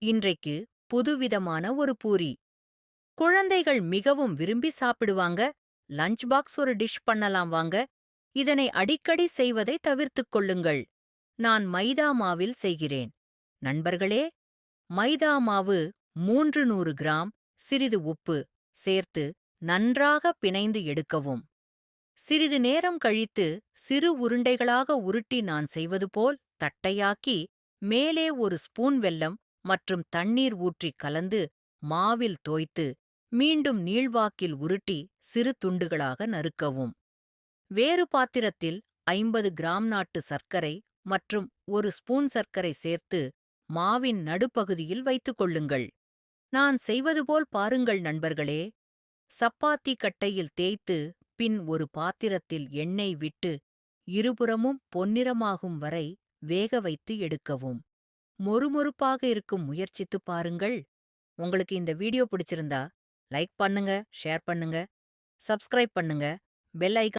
இன்றைக்கு புதுவிதமான ஒரு பூரி. குழந்தைகள் மிகவும் விரும்பி சாப்பிடுவாங்க. லஞ்ச் பாக்ஸ் ஒரு டிஷ் பண்ணலாம் வாங்க. இதனை அடிக்கடி செய்வதை தவிர்த்துக் கொள்ளுங்கள். நான் மைதா மாவில் செய்கிறேன். நண்பர்களே, மைதா மாவு 300 கிராம், சிறிது உப்பு சேர்த்து நன்றாக பிணைந்து எடுக்கவும். சிறிது நேரம் கழித்து சிறு உருண்டைகளாக உருட்டி நான் செய்வது போல் தட்டையாக்கி மேலே ஒரு ஸ்பூன் வெல்லம் மற்றும் தண்ணீர் ஊற்றி கலந்து மாவில் தோய்த்து மீண்டும் நீள்வாக்கில் உருட்டி சிறு துண்டுகளாக நறுக்கவும். வேறு பாத்திரத்தில் 50 கிராம் நாட்டு சர்க்கரை மற்றும் ஒரு ஸ்பூன் சர்க்கரை சேர்த்து மாவின் நடுப்பகுதியில் வைத்துக் கொள்ளுங்கள். நான் செய்வது போல் பாருங்கள் நண்பர்களே. சப்பாத்தி கட்டையில் தேய்த்து பின் ஒரு பாத்திரத்தில் எண்ணெய் விட்டு இருபுறமும் பொன்னிறமாகும் வரை வேக வைத்து எடுக்கவும். மொறுமொறுப்பாக இருக்கும் முயற்சித்துப் பாருங்கள். உங்களுக்கு இந்த வீடியோ பிடிச்சிருந்தா லைக் பண்ணுங்க, ஷேர் பண்ணுங்க, சப்ஸ்கிரைப் பண்ணுங்க, பெல் ஐகான்